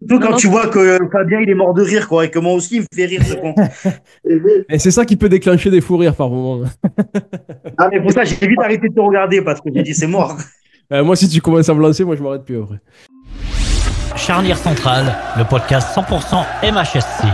Surtout Non, quand non. tu vois que Fabien, il est mort de rire, quoi, et que moi aussi, il me fait rire, ce con. Et c'est ça qui peut déclencher des fous rires par moment. Ah, mais pour ça, j'ai vite arrêté de te regarder parce que j'ai dit, c'est mort. Moi, si tu commences à me lancer, moi, je m'arrête plus après. Charnière centrale, le podcast 100% MHSC.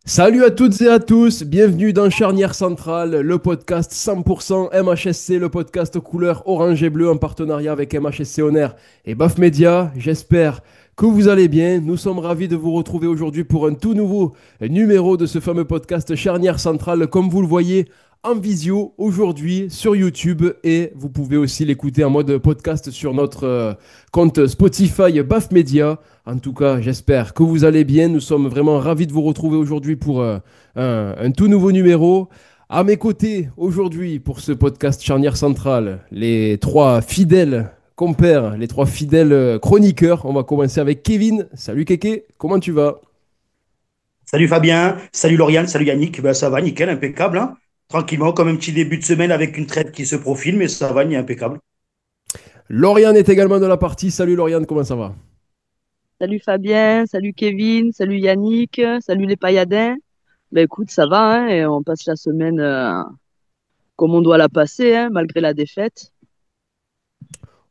Salut à toutes et à tous, bienvenue dans Charnière Centrale, le podcast 100% MHSC, le podcast couleur orange et bleu en partenariat avec MHSC Honor et Baf Media. J'espère que vous allez bien. Nous sommes ravis de vous retrouver aujourd'hui pour un tout nouveau numéro de ce fameux podcast Charnière Centrale, comme vous le voyez en visio aujourd'hui sur YouTube, et vous pouvez aussi l'écouter en mode podcast sur notre compte Spotify Baf Media. En tout cas, j'espère que vous allez bien. Nous sommes vraiment ravis de vous retrouver aujourd'hui pour un tout nouveau numéro. À mes côtés, aujourd'hui, pour ce podcast Charnière Centrale, les trois fidèles compères, les trois fidèles chroniqueurs. On va commencer avec Kevin. Salut Kéké, comment tu vas? Salut Fabien, salut Lauriane, salut Yannick. Ben, ça va, nickel, impeccable, hein. Tranquillement, comme un petit début de semaine avec une traite qui se profile, mais ça va, ni impeccable. Lauriane est également de la partie. Salut Lauriane, comment ça va? Salut Fabien, salut Kevin, salut Yannick, salut les pailladins. Ben écoute, ça va, hein, et on passe la semaine comme on doit la passer, hein, malgré la défaite.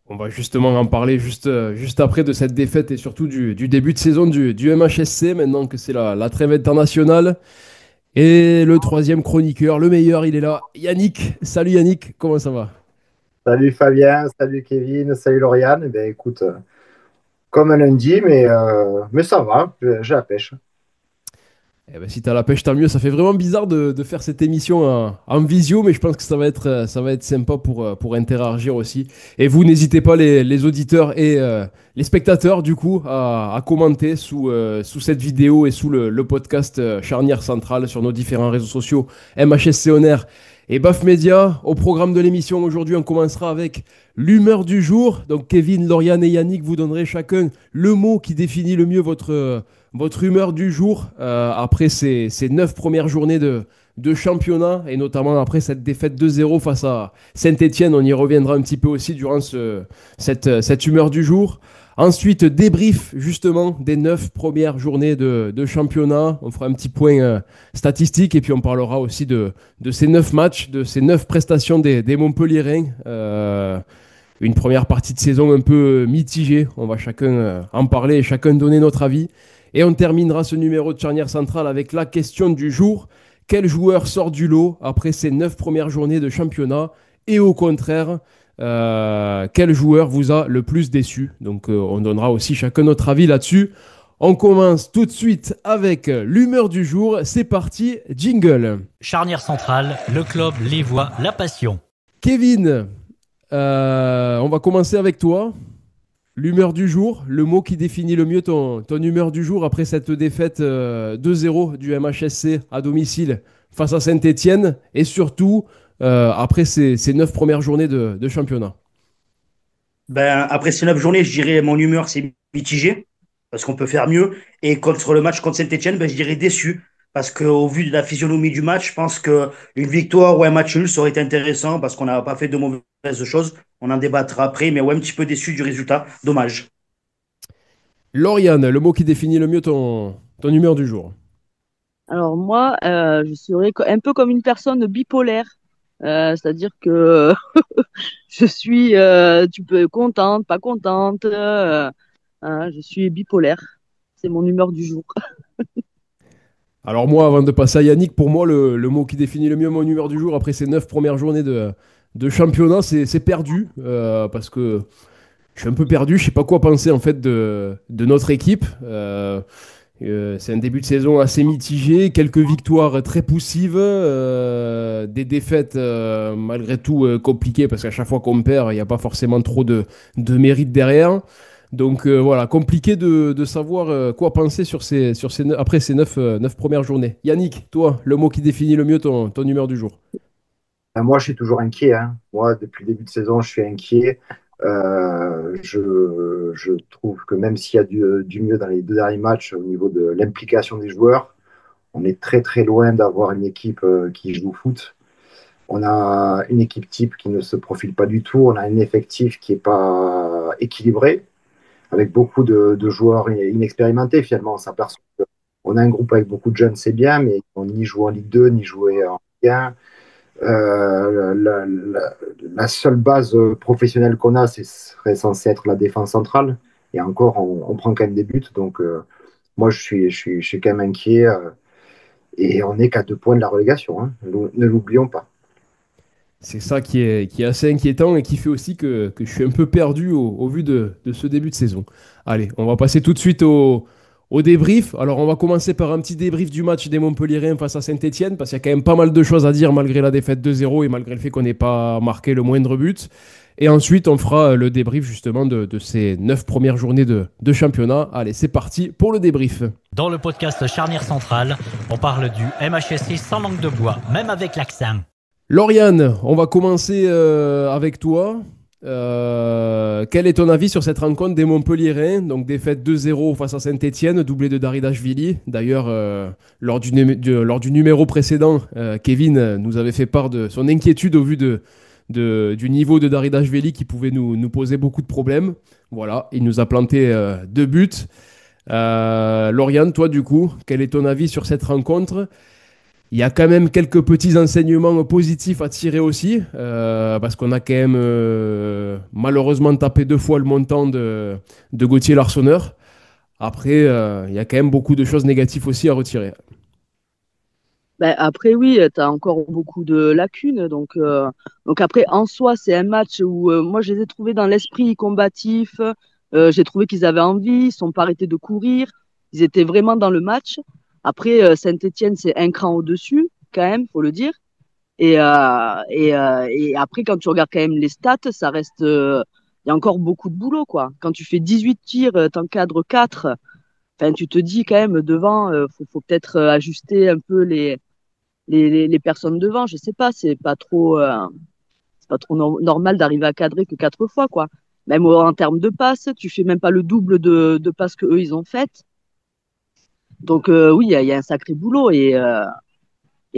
On va justement en parler juste après de cette défaite et surtout du début de saison du MHSC, maintenant que c'est la trêve internationale. Et le troisième chroniqueur, le meilleur, il est là. Yannick. Salut Yannick, comment ça va? Salut Fabien, salut Kevin, salut Lauriane. Eh ben, écoute, comme un lundi, mais ça va, j'ai la pêche. Eh ben, si t'as la pêche, tant mieux. Ça fait vraiment bizarre de faire cette émission en visio, mais je pense que ça va être sympa pour interagir aussi. Et vous, n'hésitez pas, les auditeurs et les spectateurs, du coup, à commenter sous cette vidéo et sous le podcast Charnière Centrale sur nos différents réseaux sociaux, MHSC Honor et Baf Media. Au programme de l'émission aujourd'hui, on commencera avec l'humeur du jour. Donc, Kevin, Lauriane et Yannick, vous donnerez chacun le mot qui définit le mieux votre humeur du jour après ces 9 premières journées de championnat, et notamment après cette défaite 2-0 face à Saint-Etienne. On y reviendra un petit peu aussi durant cette humeur du jour. Ensuite, débrief justement des 9 premières journées de championnat. On fera un petit point statistique et puis on parlera aussi de ces 9 matchs, de ces 9 prestations des Montpellierins. Une première partie de saison un peu mitigée. On va chacun en parler et chacun donner notre avis. Et on terminera ce numéro de charnière centrale avec la question du jour. Quel joueur sort du lot après ces 9 premières journées de championnat? Et au contraire, quel joueur vous a le plus déçu? Donc on donnera aussi chacun notre avis là-dessus. On commence tout de suite avec l'humeur du jour. C'est parti, jingle. Charnière centrale, le club, les voix, la passion. Kevin, on va commencer avec toi. L'humeur du jour, le mot qui définit le mieux ton humeur du jour après cette défaite 2-0 du MHSC à domicile face à Saint-Etienne, et surtout après ces 9 premières journées de championnat. Ben, après ces 9 journées, je dirais mon humeur, c'est mitigé, parce qu'on peut faire mieux. Et contre le match contre Saint-Etienne, ben, je dirais déçu, parce qu'au vu de la physionomie du match, je pense qu'une victoire ou un match nul, ça aurait été intéressant, parce qu'on n'a pas fait de mauvaises choses. On en débattra après, mais ouais, un petit peu déçu du résultat. Dommage. Lauriane, le mot qui définit le mieux ton humeur du jour. Alors moi, je serais un peu comme une personne bipolaire. C'est-à-dire que je suis, tu peux contente, pas contente, hein, je suis bipolaire. C'est mon humeur du jour. Alors moi, avant de passer à Yannick, pour moi, le mot qui définit le mieux mon humeur du jour après ces 9 premières journées de championnat, c'est perdu, parce que je suis un peu perdu, je sais pas quoi penser en fait de notre équipe. C'est un début de saison assez mitigé, quelques victoires très poussives, des défaites malgré tout compliquées parce qu'à chaque fois qu'on perd, il n'y a pas forcément trop de mérite derrière. Donc voilà, compliqué de savoir quoi penser après ces 9 premières journées. Yannick, toi, le mot qui définit le mieux ton humeur du jour. Moi, je suis toujours inquiet, hein. Moi, depuis le début de saison, je suis inquiet. Je trouve que même s'il y a du mieux dans les deux derniers matchs au niveau de l'implication des joueurs, on est très très loin d'avoir une équipe qui joue au foot. On a une équipe type qui ne se profile pas du tout. On a un effectif qui n'est pas équilibré, avec beaucoup de joueurs inexpérimentés. Finalement, on s'aperçoit qu'on a un groupe avec beaucoup de jeunes, c'est bien, mais ils n'ont ni joué en Ligue 2, ni joué en Ligue 1. La seule base professionnelle qu'on a, ce serait censé être la défense centrale. Et encore, on prend quand même des buts. Donc, moi, je suis quand même inquiet. Et on n'est qu'à 2 points de la relégation, hein. Ne l'oublions pas. C'est ça qui est assez inquiétant et qui fait aussi que je suis un peu perdu au vu de ce début de saison. Allez, on va passer tout de suite au débrief. Alors, on va commencer par un petit débrief du match des Montpellierins face à Saint-Étienne, parce qu'il y a quand même pas mal de choses à dire malgré la défaite 2-0 et malgré le fait qu'on n'ait pas marqué le moindre but. Et ensuite, on fera le débrief justement de ces 9 premières journées de championnat. Allez, c'est parti pour le débrief. Dans le podcast Charnière Centrale, on parle du MHSC sans langue de bois, même avec l'accent. Lauriane, on va commencer avec toi. Quel est ton avis sur cette rencontre des Montpellierins? Donc défaite 2-0 face à Saint-Étienne, doublé de Daridashvili. D'ailleurs, lors du numéro précédent, Kevin nous avait fait part de son inquiétude au vu du niveau de Daridashvili qui pouvait nous poser beaucoup de problèmes. Voilà, il nous a planté 2 buts. Lauriane, toi du coup, quel est ton avis sur cette rencontre? Il y a quand même quelques petits enseignements positifs à tirer aussi, parce qu'on a quand même malheureusement tapé 2 fois le montant de Gauthier Larsonneur. Après, il y a quand même beaucoup de choses négatives aussi à retirer. Ben, après, oui, tu as encore beaucoup de lacunes. Donc après, en soi, c'est un match où moi, je les ai trouvés dans l'esprit combatif. J'ai trouvé qu'ils avaient envie, ils ne sont pas arrêtés de courir. Ils étaient vraiment dans le match. Après, Saint-Étienne, c'est un cran au-dessus, quand même, faut le dire. Et après, quand tu regardes quand même les stats, ça reste. Il y a encore beaucoup de boulot, quoi. Quand tu fais 18 tirs, t'encadres 4. Enfin, tu te dis quand même devant, faut peut-être ajuster un peu les personnes devant. Je sais pas, c'est pas trop normal d'arriver à cadrer que 4 fois, quoi. Même en termes de passes, tu fais même pas le double de passes que eux ils ont faites. Donc oui, il y a un sacré boulot et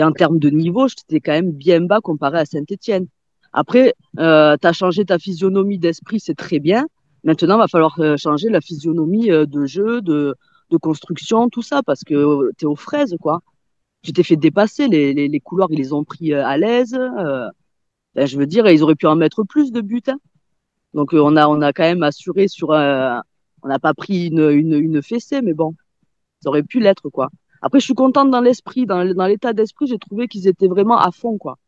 en termes de niveau, j'étais quand même bien bas comparé à Saint-Étienne. Après, tu as changé ta physionomie d'esprit, c'est très bien. Maintenant, il va falloir changer la physionomie de jeu, de construction, tout ça, parce que tu es aux fraises, quoi. Tu t'es fait dépasser, les couloirs, ils les ont pris à l'aise. Ben, je veux dire, ils auraient pu en mettre plus de buts, hein. Donc, on a quand même assuré sur. On n'a pas pris une fessée, mais bon, ça aurait pu l'être, quoi. Après, je suis contente dans l'esprit, dans l'état d'esprit, j'ai trouvé qu'ils étaient vraiment à fond, quoi.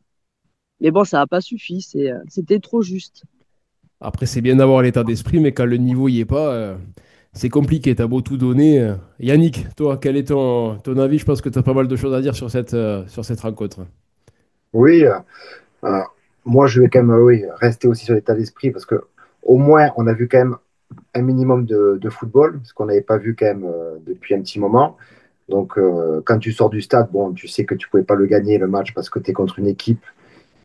Mais bon, ça n'a pas suffi, c'était trop juste. Après, c'est bien d'avoir l'état d'esprit, mais quand le niveau y est pas, c'est compliqué. T'as beau tout donner. Yannick, toi, quel est ton avis? Je pense que tu as pas mal de choses à dire sur cette rencontre. Oui, euh, moi, je vais quand même oui, rester aussi sur l'état d'esprit parce que au moins, on a vu quand même un minimum de football, ce qu'on n'avait pas vu quand même depuis un petit moment. Donc, quand tu sors du stade, bon, tu sais que tu ne pouvais pas le gagner le match parce que tu es contre une équipe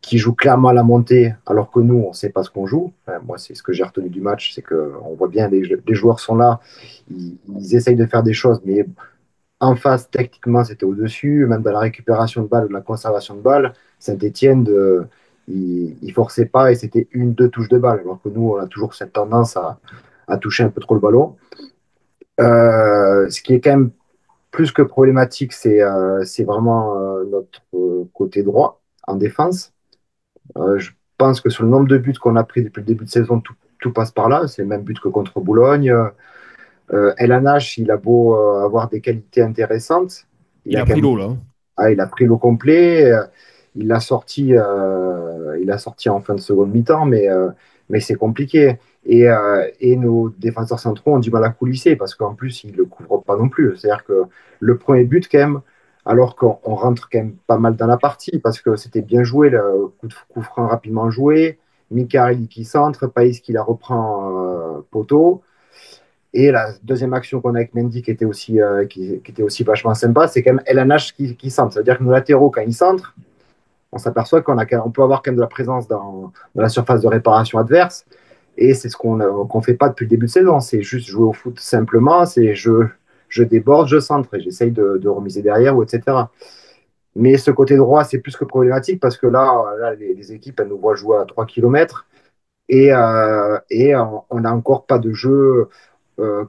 qui joue clairement à la montée, alors que nous, on ne sait pas ce qu'on joue. Enfin, moi, c'est ce que j'ai retenu du match, c'est qu'on voit bien les joueurs sont là, ils essayent de faire des choses, mais en face, techniquement, c'était au-dessus, même dans la récupération de balles, de la conservation de balles. Saint-Etienne, il ne forçait pas et c'était 1, 2 touches de balle, alors que nous, on a toujours cette tendance à toucher un peu trop le ballon. Ce qui est quand même plus que problématique, c'est vraiment notre côté droit en défense. Je pense que sur le nombre de buts qu'on a pris depuis le début de saison, tout passe par là. C'est le même but que contre Boulogne. LNH, il a beau avoir des qualités intéressantes, il Il a a quand pris même, l'eau, là, hein. il a pris l'eau complet. Il a sorti en fin de seconde mi-temps, mais c'est compliqué. Et nos défenseurs centraux ont du mal à coulisser parce qu'en plus, ils ne le couvrent pas non plus. C'est-à-dire que le premier but, quand même, alors qu'on rentre quand même pas mal dans la partie parce que c'était bien joué, le coup franc rapidement joué. Mikael qui centre, Païs qui la reprend poteau. Et la deuxième action qu'on a avec Mendy qui était aussi vachement sympa, c'est quand même LNH qui centre. C'est-à-dire que nos latéraux, quand ils centrent, on s'aperçoit on peut avoir quand même de la présence dans la surface de réparation adverse. Et c'est ce qu'on fait pas depuis le début de saison. C'est juste jouer au foot simplement. C'est je déborde, je centre et j'essaye de remiser derrière, ou etc. Mais ce côté droit, c'est plus que problématique parce que là les équipes, elles nous voient jouer à 3 kilomètres et on n'a encore pas de jeu.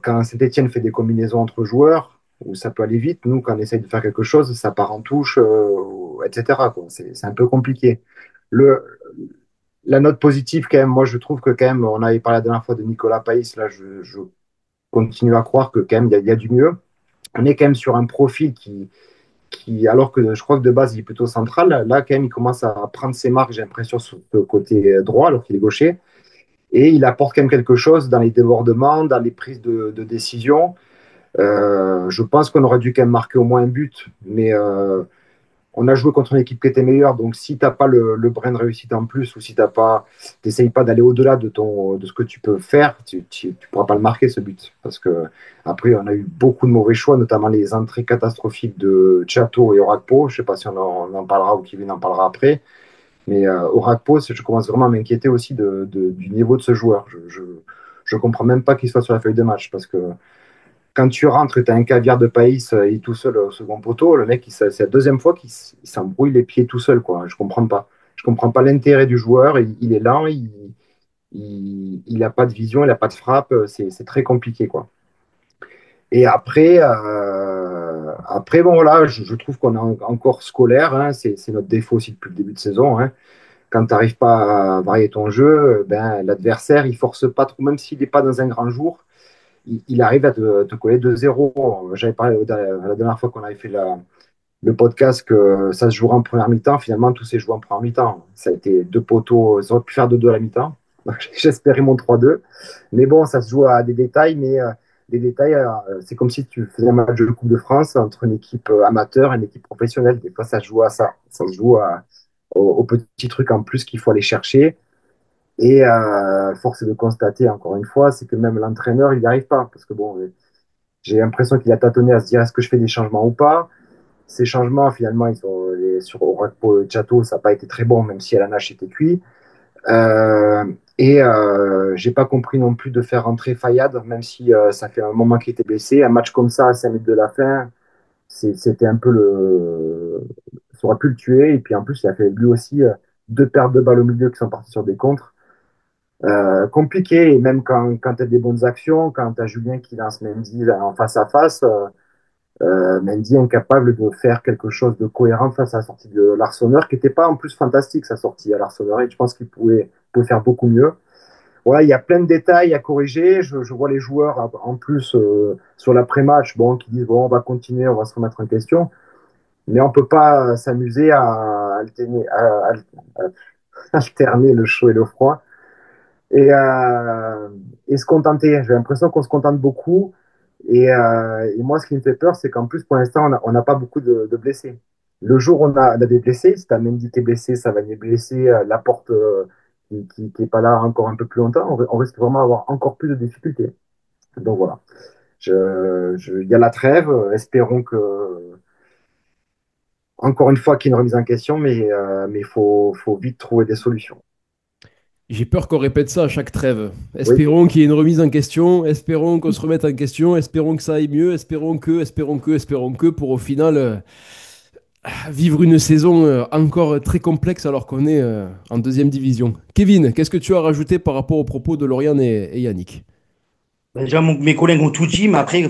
Quand Saint-Etienne fait des combinaisons entre joueurs, où ça peut aller vite, nous, quand on essaye de faire quelque chose, ça part en touche, etc., quoi. C'est un peu compliqué. Le, la note positive, quand même, moi, je trouve que quand même, on avait parlé la dernière fois de Nicolas Païs, là, je continue à croire que quand même, il y a du mieux. On est quand même sur un profil alors que je crois que de base, il est plutôt central, là, quand même, il commence à prendre ses marques, j'ai l'impression, sur le côté droit, alors qu'il est gaucher. Et il apporte quand même quelque chose dans les débordements, dans les prises de décision. Je pense qu'on aurait dû quand même marquer au moins un but, mais on a joué contre une équipe qui était meilleure. Donc, si tu n'as pas le brin de réussite en plus, ou si tu n'essayes pas d'aller au-delà de ce que tu peux faire, tu ne pourras pas le marquer ce but. Parce que après, on a eu beaucoup de mauvais choix, notamment les entrées catastrophiques de Chateau et Orakpo. Je ne sais pas si on en parlera ou Kevin en parlera après. Mais Orakpo, je commence vraiment à m'inquiéter aussi du niveau de ce joueur. Je comprends même pas qu'il soit sur la feuille de match parce que quand tu rentres, tu as un caviar de Païs, il est tout seul au second poteau. Le mec, c'est la deuxième fois qu'il s'embrouille les pieds tout seul, quoi. Je comprends pas. Je comprends pas l'intérêt du joueur. Il est lent, il a pas de vision, il a pas de frappe. C'est très compliqué, quoi. Et après bon, voilà, je trouve qu'on est encore scolaire. Hein. C'est notre défaut aussi depuis le début de saison. Hein. Quand tu n'arrives pas à varier ton jeu, ben, l'adversaire, il force pas trop, même s'il n'est pas dans un grand jour, il arrive à te coller 2-0. J'avais parlé la dernière fois qu'on avait fait le podcast que ça se jouera en première mi-temps. Finalement, tout s'est joué en première mi-temps. Ça a été deux poteaux, ça aurait pu faire 2-2 à la mi-temps. J'espérais mon 3-2. Mais bon, ça se joue à des détails, mais des détails, c'est comme si tu faisais un match de Coupe de France entre une équipe amateur et une équipe professionnelle. Des fois, ça se joue à ça. Ça se joue aux petits trucs en plus qu'il faut aller chercher. Et force est de constater, encore une fois, c'est que même l'entraîneur, il n'y arrive pas. Parce que bon, j'ai l'impression qu'il a tâtonné à se dire est-ce que je fais des changements ou pas. Ces changements, finalement, sur Orakpo et Chateau, ça n'a pas été très bon, même si Alanache était cuit. Et j'ai pas compris non plus de faire rentrer Fayad, même si ça fait un moment qu'il était blessé. Un match comme ça, à 5 minutes de la fin, c'était un peu le. Ça aurait pu le tuer. Et puis en plus, il a fait lui aussi deux pertes de balles au milieu qui sont parties sur des contres. Compliqué, et même quand tu as des bonnes actions, quand tu as Julien qui lance Mendy en face à face, Mendy incapable de faire quelque chose de cohérent face à la sortie de l'Arseneur, qui n'était pas en plus fantastique sa sortie à l'Arseneur, et je pense qu'il pouvait faire beaucoup mieux. Voilà, il y a plein de détails à corriger. Je vois les joueurs en plus sur l'après-match bon, qui disent bon, on va continuer, on va se remettre en question, mais on ne peut pas s'amuser à alterner le chaud et le froid et, et se contenter. J'ai l'impression qu'on se contente beaucoup. Et moi, ce qui me fait peur, c'est qu'en plus, pour l'instant, on n'a pas beaucoup de blessés. Le jour où on a des blessés, si t'as Mendy qui est blessé, Savanier blessé, Laporte qui n'est pas là encore un peu plus longtemps, on risque vraiment d'avoir encore plus de difficultés. Donc voilà. Il y a la trêve. Espérons que, encore une fois, qu'il y ait une remise en question, mais faut vite trouver des solutions. J'ai peur qu'on répète ça à chaque trêve. Oui. Espérons qu'il y ait une remise en question, espérons qu'on se remette en question, espérons que ça aille mieux, espérons que, pour au final vivre une saison encore très complexe alors qu'on est en deuxième division. Kevin, qu'est-ce que tu as rajouté par rapport aux propos de Lauriane et Yannick? Déjà, mes collègues ont tout dit, mais après,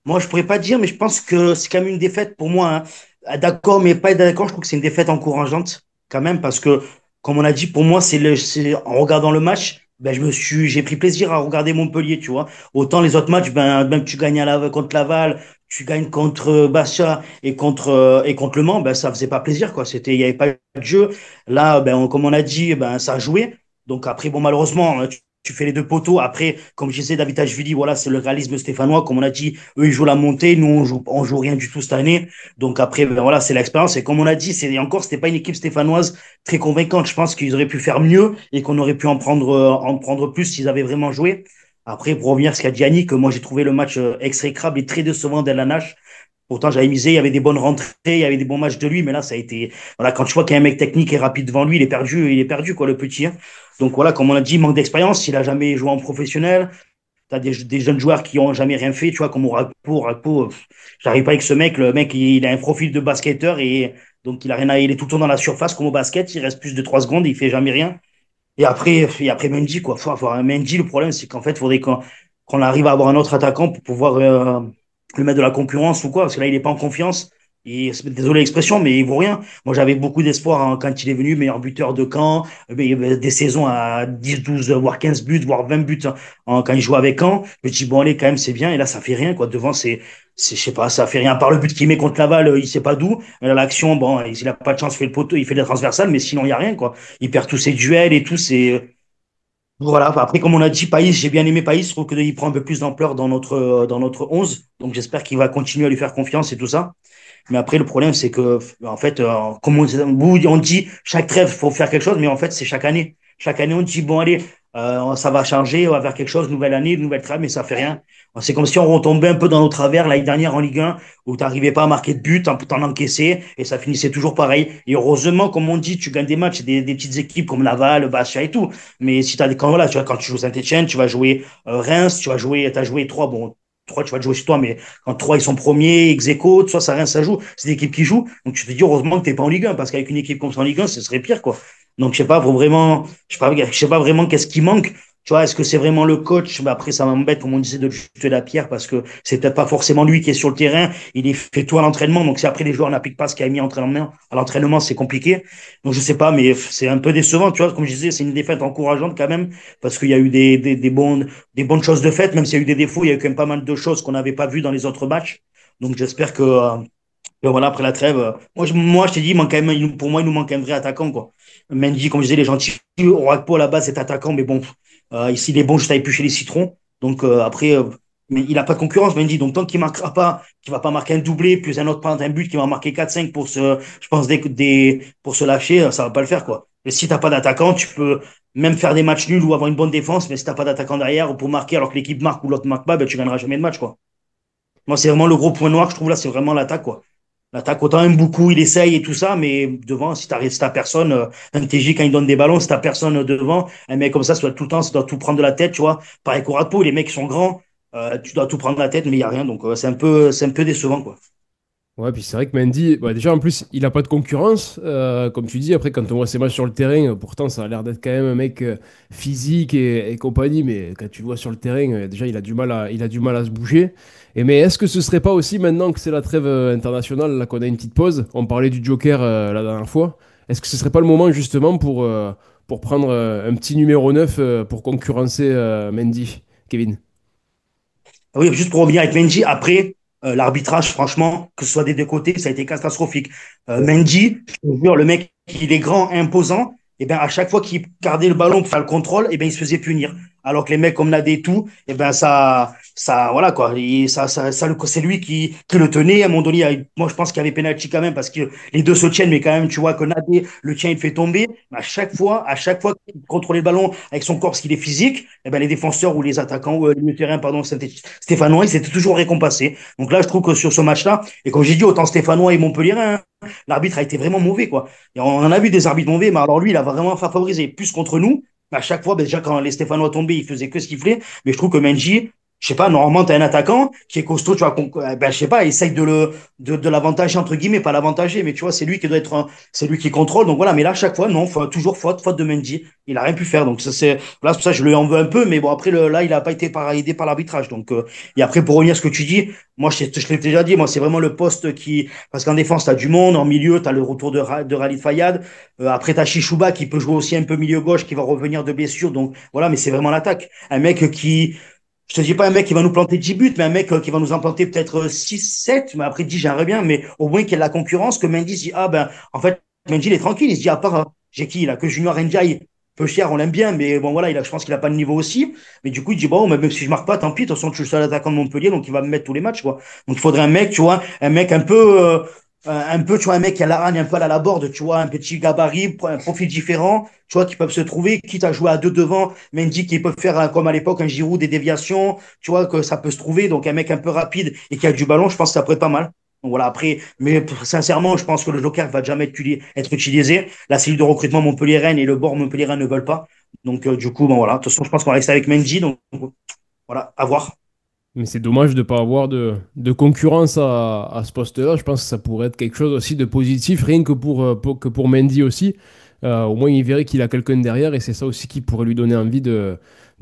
moi, je pourrais pas dire, mais je pense que c'est quand même une défaite pour moi. Hein. Ah, d'accord, mais pas être d'accord, je trouve que c'est une défaite encourageante quand même, parce que, comme on a dit, pour moi, en regardant le match, ben, j'ai pris plaisir à regarder Montpellier, tu vois. Autant les autres matchs, ben, même tu gagnes contre Laval, tu gagnes contre Bastia et contre Le Mans, ben, ça faisait pas plaisir, quoi. Il y avait pas de jeu. Là, ben, comme on a dit, ben, ça a joué. Donc après, bon, malheureusement, tu fais les deux poteaux. Après, comme je disais, David Ashvili, voilà, c'est le réalisme stéphanois. Comme on a dit, eux, ils jouent la montée. Nous, on joue rien du tout cette année. Donc après, ben voilà, c'est l'expérience. Et comme on a dit, c'était pas une équipe stéphanoise très convaincante. Je pense qu'ils auraient pu faire mieux et qu'on aurait pu en prendre plus s'ils avaient vraiment joué. Après, pour revenir à ce qu'a dit Yannick, moi, j'ai trouvé le match exécrable et très décevant d'El Pourtant, j'avais misé, il y avait des bonnes rentrées, il y avait des bons matchs de lui, mais là, ça a été, voilà, quand tu vois qu'il y a un mec technique et rapide devant lui, il est perdu, quoi, le petit, hein. Donc voilà, comme on a dit, manque d'expérience, il a jamais joué en professionnel. Tu as des jeunes joueurs qui ont jamais rien fait, tu vois, comme Rakpo, j'arrive pas avec ce mec. Le mec, il a un profil de basketteur et donc il a rien il est tout le temps dans la surface comme au basket. Il reste plus de 3 secondes, il fait jamais rien. Et après Mendy, quoi. Faut avoir un Mendy. Le problème, c'est qu'en fait, il faudrait qu'on arrive à avoir un autre attaquant pour pouvoir lui mettre de la concurrence ou quoi. Parce que là, il n'est pas en confiance. Et désolé l'expression, mais il vaut rien. Moi, j'avais beaucoup d'espoir hein, quand il est venu, meilleur buteur de Caen, des saisons à 10, 12, voire 15 buts, voire 20 buts hein, quand il jouait avec Caen. Je me dis, bon, allez, quand même, c'est bien. Et là, ça fait rien, quoi. Devant, je sais pas, ça fait rien. Par le but qu'il met contre Laval, il sait pas d'où. Mais là, l'action, bon, il a pas de chance, il fait le poteau, il fait des transversales, mais sinon, il y a rien, quoi. Il perd tous ses duels et tout. Voilà. Après, comme on a dit, Païs, j'ai bien aimé Païs. Je trouve qu'il prend un peu plus d'ampleur dans notre 11. Donc, j'espère qu'il va continuer à lui faire confiance et tout ça. Mais après, le problème, c'est que, en fait, comme on dit, chaque trêve, faut faire quelque chose, mais en fait, c'est chaque année. Chaque année, on dit, bon, allez, ça va changer, on va faire quelque chose, nouvelle année, nouvelle trêve, mais ça fait rien. C'est comme si on retombait un peu dans nos travers l'année dernière en Ligue 1, où tu n'arrivais pas à marquer de but, t'en encaissais, et ça finissait toujours pareil. Et heureusement, comme on dit, tu gagnes des matchs, des petites équipes comme Laval, Bastia et tout. Mais si t'as quand, voilà, tu vois, quand tu joues Saint-Etienne, tu vas jouer Reims, t'as joué trois, bon, trois, tu vas te jouer chez toi, mais quand trois, ils sont premiers, ex aequo, soit ça, rien, ça joue. C'est des équipes qui jouent. Donc, tu te dis, heureusement que t'es pas en Ligue 1, parce qu'avec une équipe comme ça en Ligue 1, ce serait pire, quoi. Donc, je sais pas, je sais pas vraiment qu'est-ce qui manque. Tu vois, est-ce que c'est vraiment le coach? Bah, après, ça m'embête, comme on disait, de lui jeter la pierre, parce que c'est peut-être pas forcément lui qui est sur le terrain. Il est fait tout à l'entraînement. Donc, si après les joueurs n'appliquent pas ce qu'il a mis à l'entraînement, c'est compliqué. Donc, je sais pas, mais c'est un peu décevant. Tu vois, comme je disais, c'est une défaite encourageante quand même, parce qu'il y a eu des bonnes choses de fait, même s'il y a eu des défauts, il y a eu quand même pas mal de choses qu'on n'avait pas vues dans les autres matchs. Donc j'espère que voilà, après la trêve, moi je t'ai dit, il manque quand même, pour moi, il nous manque un vrai attaquant, quoi. Mendy, comme je disais, les gentils, Orakpo à la base est attaquant, mais bon, ici il est bon juste à éplucher les citrons. Donc après, mais il n'a pas de concurrence, Mendy. Donc tant qu'il marquera pas, qu'il va pas marquer un doublé, plus un autre prendre un but, qui va marquer 4-5 je pense, pour se lâcher, ça va pas le faire, quoi. Et si t'as pas d'attaquant, tu peux même faire des matchs nuls ou avoir une bonne défense, mais si t'as pas d'attaquant derrière pour marquer alors que l'équipe marque ou l'autre marque pas, ben, tu gagneras jamais de match, quoi. Moi, c'est vraiment le gros point noir que je trouve là, c'est vraiment l'attaque, quoi. L'attaque, autant aime beaucoup, il essaye et tout ça, mais devant, si t'as personne, un TJ quand il donne des ballons, si t'as personne devant, un mec comme ça doit tout le temps, ça doit tout prendre de la tête, tu vois. Pareil qu'Orapo, les mecs qui sont grands, tu dois tout prendre de la tête, mais il n'y a rien, donc c'est un peu décevant, quoi. Ouais, puis c'est vrai que Mendy, bah, déjà en plus, il n'a pas de concurrence, comme tu dis. Après, quand on voit ses matchs sur le terrain, pourtant, ça a l'air d'être quand même un mec physique et compagnie. Mais quand tu le vois sur le terrain, déjà, il a du mal à se bouger. Mais est-ce que ce serait pas aussi maintenant que c'est la trêve internationale, là qu'on a une petite pause, on parlait du Joker la dernière fois, est-ce que ce serait pas le moment justement pour prendre un petit numéro 9 pour concurrencer Mendy, Kevin? Ah oui, juste pour revenir avec Mendy, après, l'arbitrage, franchement, que ce soit des deux côtés, ça a été catastrophique. Mendy, je te jure, le mec, il est grand, imposant, et ben à chaque fois qu'il gardait le ballon pour faire le contrôle, et ben il se faisait punir. Alors que les mecs comme Nadé et tout, et ben voilà quoi, c'est lui qui le tenait. À un moment donné, moi je pense qu'il y avait penalty quand même parce que les deux se tiennent, mais quand même, tu vois que Nadé, le tien, il fait tomber. Mais à chaque fois qu'il contrôlait le ballon avec son corps, parce qu'il est physique, et ben les défenseurs ou les attaquants, ou les milieux de terrain, pardon, Stéphanois, ils étaient toujours récompensés. Donc là, je trouve que sur ce match-là, et comme j'ai dit, autant Stéphanois et Montpellier, hein, l'arbitre a été vraiment mauvais, quoi. Et on en a vu des arbitres mauvais, mais alors lui, il a vraiment favorisé plus contre nous. À chaque fois, ben déjà, quand les Stéphanois tombaient, ils faisaient que ce qu'ils voulaient. Mais je trouve que Menji, je sais pas, normalement, tu as un attaquant qui est costaud, tu vois, ben, je sais pas, essaye de l'avantager, entre guillemets, pas l'avantager, mais tu vois, c'est lui qui doit être, c'est lui qui contrôle. Donc voilà, mais là, à chaque fois, non, toujours faute de Mendy. Il a rien pu faire. Donc là, c'est pour ça que je lui en veux un peu, mais bon, après, là, il a pas été aidé par l'arbitrage. Donc, et après, pour revenir à ce que tu dis, moi, je l'ai déjà dit, moi, c'est vraiment le poste parce qu'en défense, tu as du monde, en milieu, tu as le retour de Ralid Fayad. Après, tu as Chichouba qui peut jouer aussi un peu milieu gauche, qui va revenir de blessure. Donc voilà, mais c'est vraiment l'attaque. Un mec je te dis pas un mec qui va nous planter 10 buts, mais un mec qui va nous en planter peut-être 6, 7. Mais après, 10, j'aimerais bien, mais au moins qu'il y ait de la concurrence, que Mendy se dit, ah ben, en fait, Mendy, il est tranquille. Il se dit, à part, j'ai qui, là, que Junior Ndiaye, peu cher, on l'aime bien, mais bon, voilà, je pense qu'il a pas le niveau aussi. Mais du coup, il dit, bon, même si je marque pas, tant pis, de toute façon, je suis le seul attaquant de Montpellier, donc il va me mettre tous les matchs, quoi. Donc il faudrait un mec, tu vois, un mec un peu, tu vois, un mec qui a la hargne un peu à la Laborde, tu vois, un petit gabarit, un profil différent, tu vois, qui peuvent se trouver, quitte à jouer à deux devant, Mendy qui peut faire, comme à l'époque, un Giroud, des déviations, tu vois, que ça peut se trouver, donc un mec un peu rapide et qui a du ballon, je pense que ça pourrait être pas mal. Donc voilà, après, mais sincèrement, je pense que le Joker va jamais être utilisé. La cellule de recrutement Montpellier-Rennes et le bord Montpellier-Rennes ne veulent pas. Donc, du coup, bon voilà. De toute façon, je pense qu'on va rester avec Mendy. Donc, Voilà, à voir. Mais c'est dommage de ne pas avoir de concurrence à ce poste-là. Je pense que ça pourrait être quelque chose aussi de positif, rien que que pour Mendy aussi. Au moins, il verrait qu'il a quelqu'un derrière et c'est ça aussi qui pourrait lui donner envie de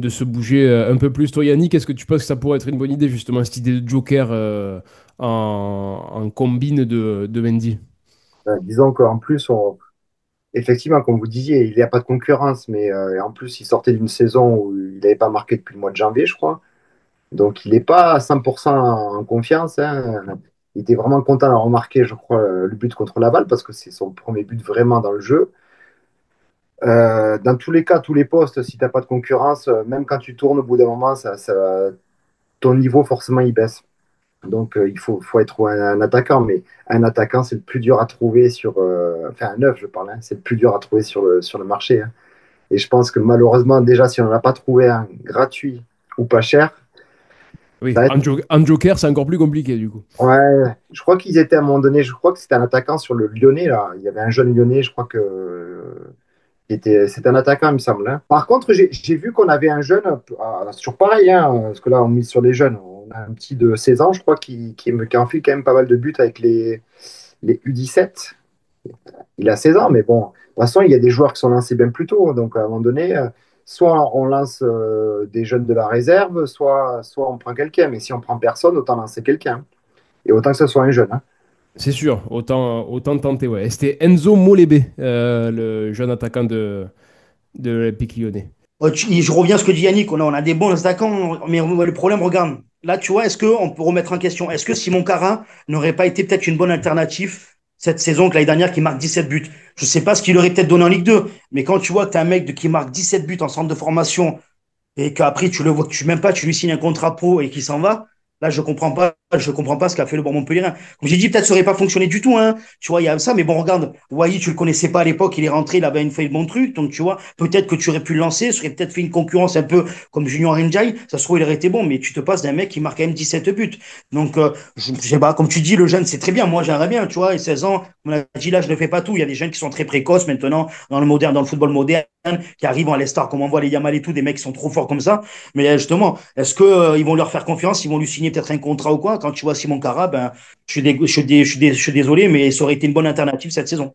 se bouger un peu plus. Toi, Yannick, est-ce que tu penses que ça pourrait être une bonne idée, justement, cette idée de Joker en combine de Mendy? Disons qu'en plus, effectivement, comme vous disiez, il n'y a pas de concurrence, mais en plus, il sortait d'une saison où il n'avait pas marqué depuis le mois de janvier, je crois. Donc, il n'est pas à 100% en confiance, hein. Il était vraiment content d'avoir marqué, je crois, le but contre Laval, parce que c'est son premier but vraiment dans le jeu. Dans tous les cas, tous les postes, si tu n'as pas de concurrence, même quand tu tournes au bout d'un moment, ton niveau, forcément, il baisse. Donc, faut être un attaquant, mais un attaquant, c'est le plus dur à trouver enfin, un neuf, je parle, hein, c'est le plus dur à trouver sur le marché, hein. Et je pense que malheureusement, déjà, si on n'en a pas trouvé un gratuit ou pas cher, ça Oui, va être. en Joker, c'est encore plus compliqué, du coup. Ouais, je crois qu'ils étaient à un moment donné, je crois que c'était un attaquant sur le Lyonnais, là. Il y avait un jeune Lyonnais, je crois c'était un attaquant, il me semble, hein. Par contre, j'ai vu qu'on avait un jeune, sur pareil, hein, parce que là, on mise sur les jeunes. On a un petit de 16 ans, je crois, qui en fait quand même pas mal de buts avec les U17. Il a 16 ans, mais bon, de toute façon, il y a des joueurs qui sont lancés bien plus tôt. Donc, à un moment donné, soit on lance des jeunes de la réserve, soit on prend quelqu'un. Mais si on prend personne, autant lancer quelqu'un. Et autant que ce soit un jeune, hein. C'est sûr, autant tenter, ouais. Et c'était Enzo Molébé, le jeune attaquant de l'Olympique Lyonnais. Je reviens à ce que dit Yannick, on a des bons attaquants, mais le problème, regarde, là, tu vois, est-ce qu'on peut remettre en question, est-ce que Simon Carra n'aurait pas été peut-être une bonne alternative cette saison que l'année dernière qui marque 17 buts? Je sais pas ce qu'il aurait peut-être donné en Ligue 2, mais quand tu vois que tu as un mec qui marque 17 buts en centre de formation et qu'après tu le vois que tu même pas, tu lui signes un contrat pro et qu'il s'en va. Là, je comprends pas ce qu'a fait le bon Montpellier. Comme j'ai dit, peut-être ça aurait pas fonctionné du tout, hein. Tu vois, il y a ça, mais bon, regarde, Wai, tu le connaissais pas à l'époque, il est rentré, il avait fait le bon truc, donc tu vois, peut-être que tu aurais pu le lancer, ça aurait peut-être fait une concurrence un peu comme Junior Njai, ça se trouve, il aurait été bon, mais tu te passes d'un mec qui marque quand même 17 buts. Donc, je sais pas, comme tu dis, le jeune, c'est très bien, moi, j'aimerais bien, tu vois, et 16 ans, on a dit là, je ne fais pas tout, il y a des jeunes qui sont très précoces maintenant, dans le football moderne, qui arrivent en Lestar, comme on voit les Yamal et tout, des mecs qui sont trop forts comme ça. Mais justement, est-ce que ils vont leur faire confiance, ils vont lui signer peut-être un contrat ou quoi? Quand tu vois Simon Cara, ben, je suis désolé, mais ça aurait été une bonne alternative cette saison.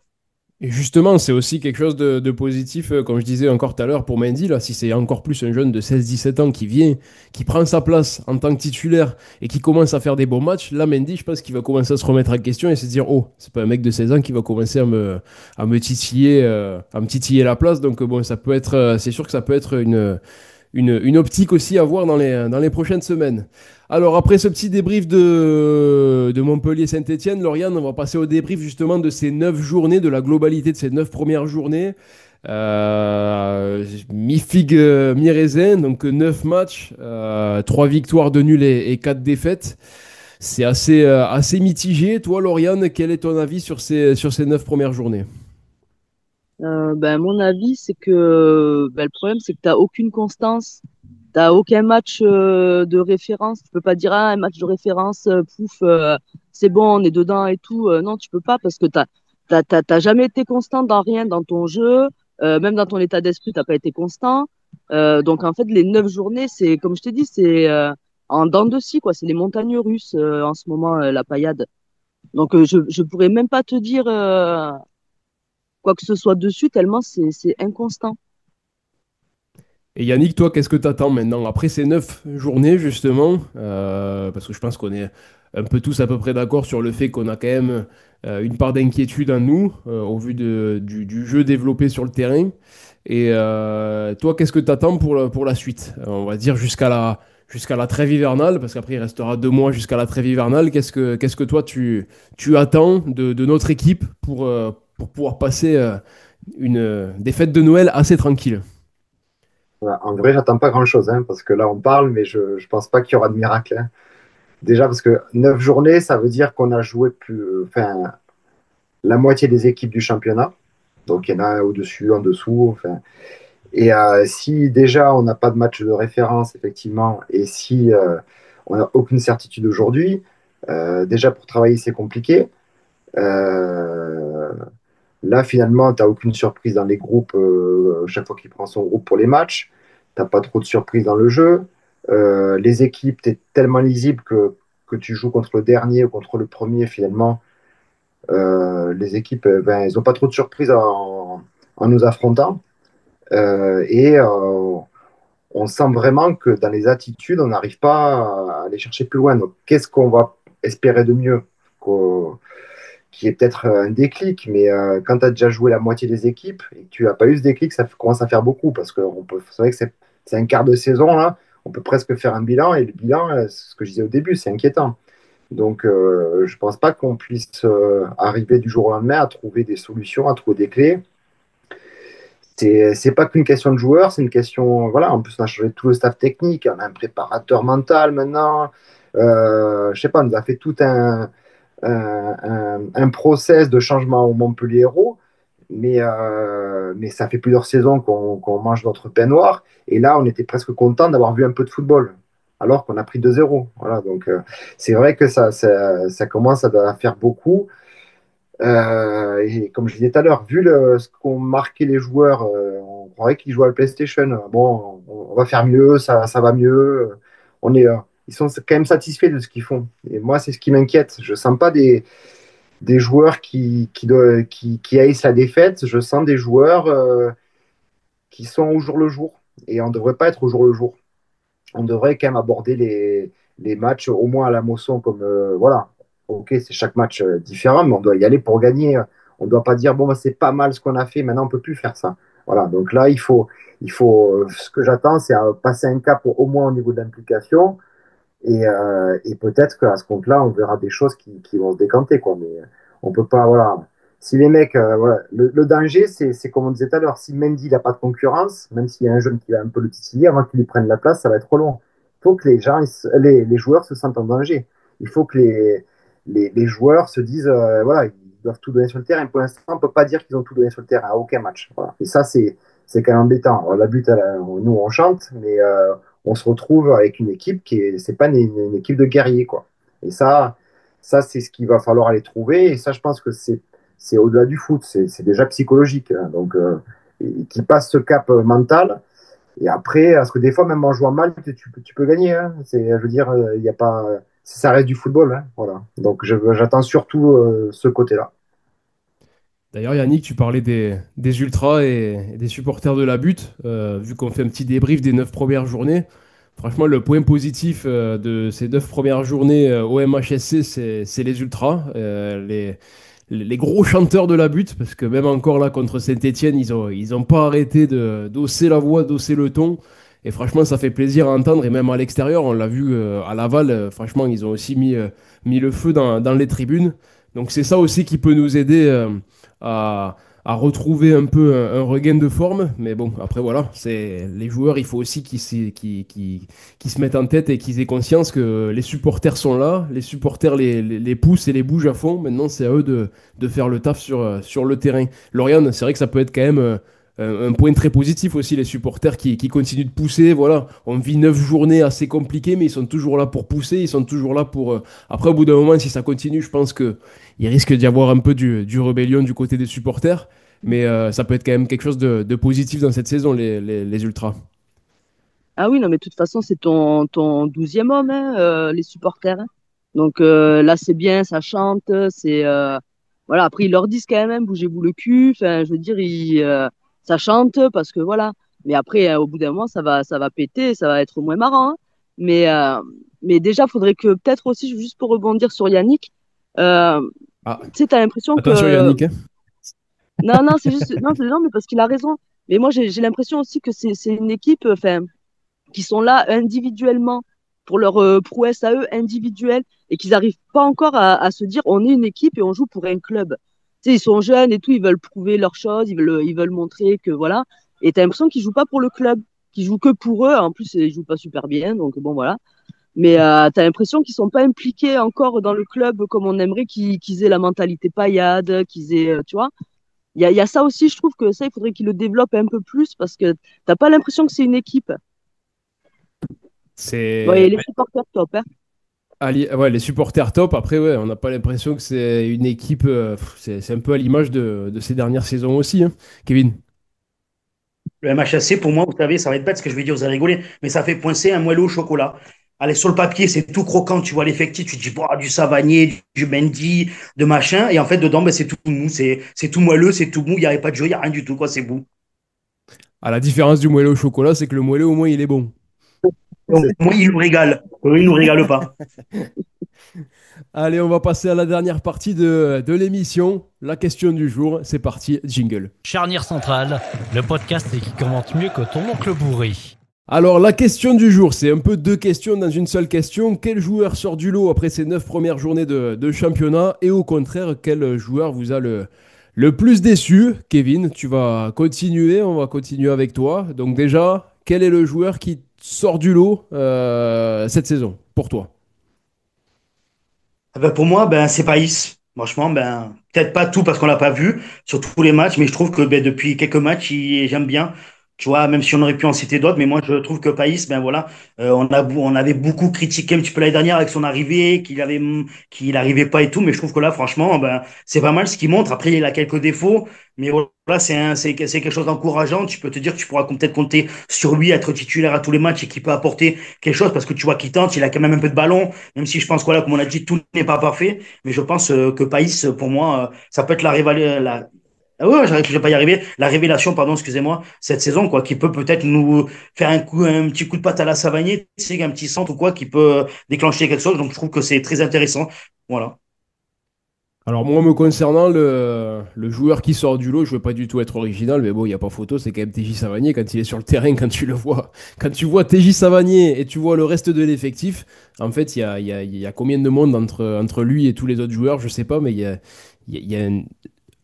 Et justement, c'est aussi quelque chose de positif, comme je disais encore tout à l'heure pour Mendy, là, si c'est encore plus un jeune de 16-17 ans qui vient, qui prend sa place en tant que titulaire et qui commence à faire des bons matchs, là, Mendy, je pense qu'il va commencer à se remettre en question et se dire, oh, c'est pas un mec de 16 ans qui va commencer à me titiller la place. Donc, bon, ça peut être, c'est sûr que ça peut être une optique aussi à voir dans les prochaines semaines. Alors, après ce petit débrief de Montpellier-Saint-Etienne, Lauriane, on va passer au débrief justement de ces 9 journées, de la globalité de ces 9 premières journées. Mi-figue, mi-raisin, donc 9 matchs, 3 victoires de nul et 4 défaites. C'est assez mitigé. Toi, Lauriane, quel est ton avis sur ces 9 premières journées? Mon avis, c'est que le problème, c'est que tu n'as aucune constance. T'as aucun match de référence. Tu peux pas dire ah, un match de référence, pouf, c'est bon, on est dedans et tout. Non, tu peux pas parce que t'as jamais été constant dans rien dans ton jeu, même dans ton état d'esprit, t'as pas été constant. Donc en fait, les 9 journées, c'est comme je t'ai dit, c'est en dents de scie quoi. C'est les montagnes russes en ce moment, la paillade. Donc je pourrais même pas te dire quoi que ce soit dessus tellement c'est inconstant. Et Yannick, toi, qu'est-ce que tu attends maintenant? Après ces 9 journées, justement, parce que je pense qu'on est un peu tous à peu près d'accord sur le fait qu'on a quand même une part d'inquiétude en nous, au vu du jeu développé sur le terrain. Et toi, qu'est-ce que tu attends pour la suite? On va dire jusqu'à la trêve hivernale, parce qu'après, il restera 2 mois jusqu'à la trêve hivernale. Qu'est-ce que toi, tu attends de notre équipe pour pouvoir passer des fêtes de Noël assez tranquilles? Ouais, en vrai, j'attends pas grand-chose, hein, parce que là, on parle, mais je pense pas qu'il y aura de miracle, hein. Déjà, parce que 9 journées, ça veut dire qu'on a joué enfin, la moitié des équipes du championnat. Donc, il y en a au-dessus, en dessous. Enfin. Et si déjà on n'a pas de match de référence, effectivement, et si on n'a aucune certitude aujourd'hui, déjà pour travailler, c'est compliqué. Euh, Là, finalement, tu n'as aucune surprise dans les groupes chaque fois qu'il prend son groupe pour les matchs. Tu n'as pas trop de surprises dans le jeu. Les équipes, tu es tellement lisible que tu joues contre le dernier ou contre le premier, finalement. Les équipes, ben, elles n'ont pas trop de surprises en nous affrontant. Et on sent vraiment que dans les attitudes, on n'arrive pas à aller chercher plus loin. Donc, qu'est-ce qu'on va espérer de mieux? Qui est peut-être un déclic, mais quand tu as déjà joué la moitié des équipes et que tu n'as pas eu ce déclic, commence à faire beaucoup parce que c'est vrai que c'est un quart de saison là, on peut presque faire un bilan et le bilan, c'est ce que je disais au début, c'est inquiétant. Donc je pense pas qu'on puisse arriver du jour au lendemain à trouver des solutions, à trouver des clés. C'est pas qu'une question de joueurs, c'est une question, voilà, en plus on a changé tout le staff technique, on a un préparateur mental maintenant, je sais pas, on nous a fait tout un process de changement au Montpellier Hérault, mais ça fait plusieurs saisons qu'on mange notre pain noir. Et là, on était presque content d'avoir vu un peu de football, alors qu'on a pris 2-0. Voilà, donc c'est vrai que ça commence à faire beaucoup. Et comme je disais tout à l'heure, vu ce qu'ont marqué les joueurs, on croirait qu'ils jouent à la PlayStation. Bon, on va faire mieux, ça va mieux. On est, ils sont quand même satisfaits de ce qu'ils font. Et moi, c'est ce qui m'inquiète. Je sens pas des joueurs qui haïssent la défaite. Je sens des joueurs qui sont au jour le jour. Et on ne devrait pas être au jour le jour. On devrait quand même aborder les matchs au moins à la moisson comme voilà. Ok, c'est chaque match différent, mais on doit y aller pour gagner. On ne doit pas dire bon, bah, c'est pas mal ce qu'on a fait, maintenant on ne peut plus faire ça. Voilà, donc là, ce que j'attends, c'est passer un cap au moins au niveau de l'implication et peut-être qu'à ce compte-là, on verra des choses qui vont se décanter, quoi. Mais on peut pas, voilà. Si les mecs, voilà, le danger, c'est comme on disait tout à l'heure, si Mendy n'a pas de concurrence, même s'il y a un jeune qui va un peu le titiller, avant qu'il lui prenne la place, ça va être trop long. Il faut que les gens, les joueurs se sentent en danger. Il faut que les joueurs se disent, voilà, ils doivent tout donner sur le terrain. Pour l'instant, on ne peut pas dire qu'ils ont tout donné sur le terrain à aucun match. Voilà. Et ça, c'est quand même embêtant. Alors, la but, nous, on chante, mais on se retrouve avec une équipe c'est pas une équipe de guerriers, quoi. Et ça c'est ce qu'il va falloir aller trouver. Et ça, je pense que c'est au-delà du foot, c'est déjà psychologique, hein. Donc, qui passe ce cap mental. Et après, parce que des fois, même en jouant mal, tu peux gagner, hein. Je veux dire, il y a pas, ça reste du football, hein. Voilà. Donc, j'attends surtout ce côté-là. D'ailleurs, Yannick, tu parlais des ultras et des supporters de la butte. Vu qu'on fait un petit débrief des 9 premières journées, franchement, le point positif de ces 9 premières journées au MHSC, c'est les ultras, les gros chanteurs de la butte, parce que même encore là, contre Saint-Etienne, ils ont pas arrêté d'hausser la voix, d'hausser le ton. Et franchement, ça fait plaisir à entendre. Et même à l'extérieur, on l'a vu à Laval, franchement, ils ont aussi mis le feu dans les tribunes. Donc c'est ça aussi qui peut nous aider à retrouver un peu un regain de forme. Mais bon, après voilà, c'est les joueurs, il faut aussi qu'ils se mettent en tête et qu'ils aient conscience que les supporters sont là, les supporters les poussent et les bougent à fond. Maintenant, c'est à eux de faire le taf sur le terrain. Lauriane, c'est vrai que ça peut être quand même un point très positif aussi, les supporters qui continuent de pousser. Voilà, on vit 9 journées assez compliquées, mais ils sont toujours là pour pousser, ils sont toujours là pour... Après, au bout d'un moment, si ça continue, je pense que il risque d'y avoir un peu du rébellion du côté des supporters, mais ça peut être quand même quelque chose de positif dans cette saison, les Ultras. Ah oui, non, mais de toute façon, c'est ton 12e homme, hein, les supporters, hein. Donc là, c'est bien, ça chante, voilà. Après, ils leur disent quand même, hein, bougez-vous le cul. Enfin, je veux dire, ça chante parce que voilà. Mais après, au bout d'un moment, ça va péter, ça va être moins marrant, hein. Mais, euh, mais déjà, faudrait que peut-être aussi, juste pour rebondir sur Yannick, euh, Ah, tu sais, t'as l'impression attention que Yannick, hein. non, non, c'est juste, non, mais parce qu'il a raison. Mais moi, j'ai l'impression aussi que c'est une équipe, enfin qui sont là individuellement pour leur prouesse à eux individuelle et qu'ils n'arrivent pas encore à se dire on est une équipe et on joue pour un club. Tu sais, ils sont jeunes et tout, ils veulent prouver leurs choses, ils veulent montrer que voilà. Et t'as l'impression qu'ils jouent pas pour le club, qu'ils jouent que pour eux. En plus, ils jouent pas super bien, donc bon voilà. Mais t'as l'impression qu'ils sont pas impliqués encore dans le club comme on aimerait qu'ils aient la mentalité paillade, qu'ils aient, tu vois. Il y a ça aussi, je trouve que ça, il faudrait qu'ils le développent un peu plus parce que t'as pas l'impression que c'est une équipe. Bon, C'est et les supporters top, hein. ouais, les supporters top. Après, ouais, on n'a pas l'impression que c'est une équipe. C'est un peu à l'image de ces dernières saisons aussi, hein, Kevin. Le MHSC, pour moi, vous savez, ça va être bête ce que je vais dire, vous allez rigoler, mais ça fait poincer un moelleux au chocolat. Allez, sur le papier, c'est tout croquant, tu vois l'effectif, tu te dis, bah, du Savanier, du Mendy, de machin, et en fait, dedans, ben, c'est tout mou, c'est tout moelleux, c'est tout mou, il n'y a pas de jeu, il n'y a rien du tout, quoi, c'est mou. À la différence du moelleux au chocolat, c'est que le moelleux, au moins, il est bon. Donc, moi, il nous régale. Eux, ils nous régale pas. Allez, on va passer à la dernière partie de l'émission. La question du jour, c'est parti, jingle. Charnière centrale, le podcast qui commente mieux que ton oncle bourré. Alors, la question du jour, c'est un peu deux questions dans une seule question. Quel joueur sort du lot après ces 9 premières journées de championnat? Et au contraire, quel joueur vous a le plus déçu? Kevin, tu vas continuer, on va continuer avec toi. Donc déjà, quel est le joueur qui sort du lot cette saison, pour toi? Ah ben, pour moi, ben, c'est Païs. Franchement, ben, peut-être pas tout parce qu'on l'a pas vu sur tous les matchs, mais je trouve que ben, depuis quelques matchs, j'aime bien. Tu vois, même si on aurait pu en citer d'autres, mais moi je trouve que Païs, ben voilà, on avait beaucoup critiqué un petit peu l'année dernière avec son arrivée, qu'il arrivait pas et tout, mais je trouve que là, franchement, ben c'est pas mal ce qu'il montre. Après, il a quelques défauts, mais voilà, c'est quelque chose d'encourageant. Tu peux te dire que tu pourras peut-être compter sur lui, être titulaire à tous les matchs et qu'il peut apporter quelque chose parce que tu vois qu'il tente, il a quand même un peu de ballon. Même si je pense que, voilà, comme on a dit, tout n'est pas parfait, mais je pense que Païs, pour moi, ça peut être ah ouais, je vais pas y arriver. La révélation, pardon, excusez-moi, cette saison, quoi, qui peut peut-être nous faire un petit coup de patte à la Savanier, tu sais, un petit centre ou quoi, qui peut déclencher quelque chose. Donc, je trouve que c'est très intéressant. Voilà. Alors moi, me concernant, le joueur qui sort du lot, je ne veux pas du tout être original, mais bon, il n'y a pas photo, c'est quand même TJ Savanier quand il est sur le terrain, quand tu le vois. Quand tu vois TJ Savanier et tu vois le reste de l'effectif, en fait, il y a combien de monde entre lui et tous les autres joueurs, je ne sais pas, mais il y a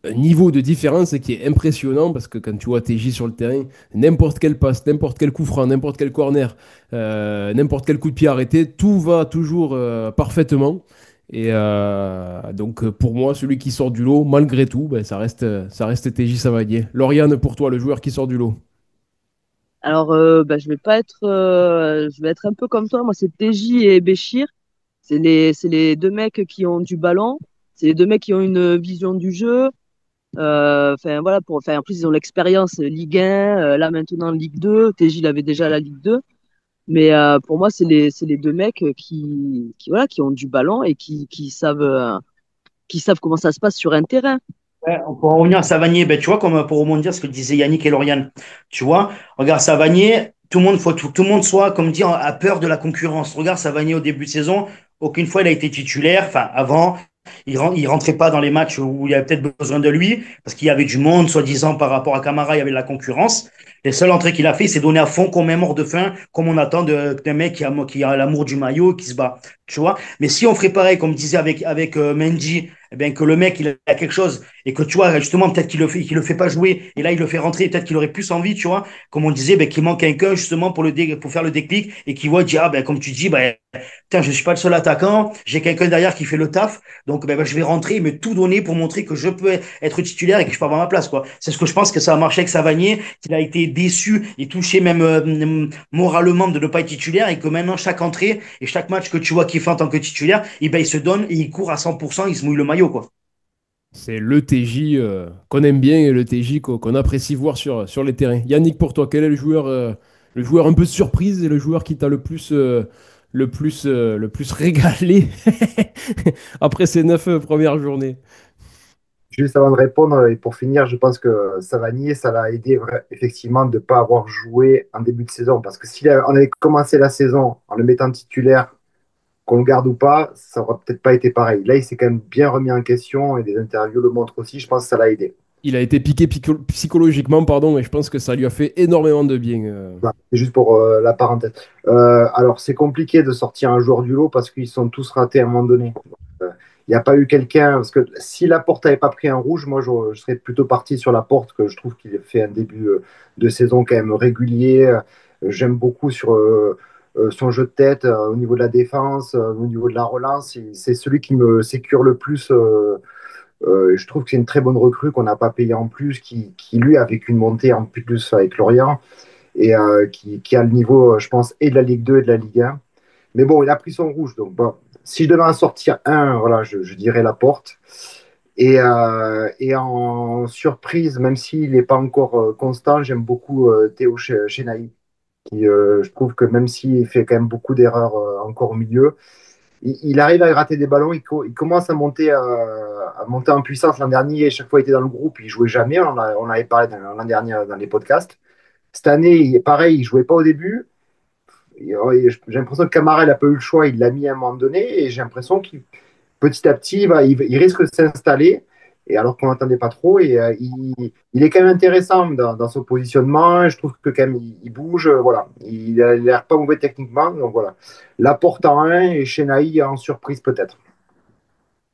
un niveau de différence qui est impressionnant parce que quand tu vois TJ sur le terrain, n'importe quelle passe, n'importe quel coup franc, n'importe quel corner, n'importe quel coup de pied arrêté, tout va toujours parfaitement. Et donc pour moi, celui qui sort du lot, malgré tout, ben, ça reste TJ Savanier. Lauriane, pour toi, le joueur qui sort du lot. Alors, bah, je vais être un peu comme toi. Moi, c'est TJ et Béchir. C'est les deux mecs qui ont du ballon. C'est les deux mecs qui ont une vision du jeu. Enfin, voilà, en plus, ils ont l'expérience Ligue 1, là maintenant Ligue 2. TJ, il avait déjà la Ligue 2. Mais pour moi, c'est les deux mecs voilà, qui ont du ballon et qui savent comment ça se passe sur un terrain. Ouais, pour en revenir à Savanier, ben, tu vois, comme pour rebondir ce que disaient Yannick et Lauriane, tu vois, regarde Savanier, tout le monde soit, comme dire, a peur de la concurrence. Regarde Savanier au début de saison, aucune fois il a été titulaire, enfin avant, il rentrait pas dans les matchs où il y avait peut-être besoin de lui, parce qu'il y avait du monde, soi-disant, par rapport à Camara, il y avait de la concurrence. Les seules entrées qu'il a fait, c'est donner à fond comme un mort de faim, comme on attend d'un mec qui a l'amour du maillot, qui se bat, tu vois. Mais si on ferait pareil, comme disait avec Mendy, eh bien, que le mec, il a quelque chose, et que tu vois, justement, peut-être qu'il le fait pas jouer, et là, il le fait rentrer, peut-être qu'il aurait plus envie, tu vois, comme on disait, ben, qu'il manque quelqu'un, justement, pour faire le déclic, et qui voit, dire, ah, ben, comme tu dis, ben, putain, je suis pas le seul attaquant, j'ai quelqu'un derrière qui fait le taf, donc, ben, je vais rentrer et me tout donner pour montrer que je peux être titulaire et que je peux avoir ma place, quoi. C'est ce que je pense que ça a marché avec Savanier, qu'il a été déçu et touché même moralement de ne pas être titulaire, et que maintenant, chaque entrée et chaque match que tu vois qu'il fait en tant que titulaire, et ben, il se donne et il court à 100%, il se mouille le maillot, quoi. C'est le TJ qu'on aime bien et le TJ qu'on apprécie voir sur les terrains. Yannick, pour toi, quel est le joueur un peu surprise et le joueur qui t'a le plus régalé après ces 9 premières journées? Juste avant de répondre, et pour finir, je pense que Savanier, ça l'a aidé effectivement de ne pas avoir joué en début de saison. Parce que si on avait commencé la saison en le mettant titulaire, qu'on le garde ou pas, ça aurait peut-être pas été pareil. Là, il s'est quand même bien remis en question et les interviews le montrent aussi. Je pense que ça l'a aidé. Il a été piqué psychologiquement, pardon, et je pense que ça lui a fait énormément de bien. Voilà. C'est juste pour la parenthèse. Alors, c'est compliqué de sortir un joueur du lot parce qu'ils sont tous ratés à un moment donné. Il n'y a pas eu quelqu'un, parce que si Laporte n'avait pas pris un rouge, moi je serais plutôt parti sur Laporte, que je trouve qu'il a fait un début de saison quand même régulier. J'aime beaucoup sur son jeu de tête au niveau de la défense, au niveau de la relance. C'est celui qui me sécure le plus. Je trouve que c'est une très bonne recrue qu'on n'a pas payé en plus, qui lui, avec une montée en plus avec Lorient, et qui a le niveau, je pense, et de la Ligue 2 et de la Ligue 1. Mais bon, il a pris son rouge, donc bon, si je devais en sortir un, voilà, je dirais Laporte. Et en surprise, même s'il n'est pas encore constant, j'aime beaucoup Théo Chenay, qui je trouve que même s'il fait quand même beaucoup d'erreurs encore au milieu, il arrive à gratter des ballons, il commence à monter en puissance l'an dernier, chaque fois il était dans le groupe, il jouait jamais, on avait parlé l'an dernier dans les podcasts. Cette année, pareil, il jouait pas au début. J'ai l'impression que Camara, il n'a pas eu le choix, il l'a mis à un moment donné, et j'ai l'impression qu'il petit à petit, il risque de s'installer, et alors qu'on n'entendait pas trop. Et il est quand même intéressant dans son positionnement. Je trouve que quand même, il bouge. Voilà. Il a l'air pas mauvais techniquement. Donc voilà. Laporte en 1 et Chenaï en surprise peut-être.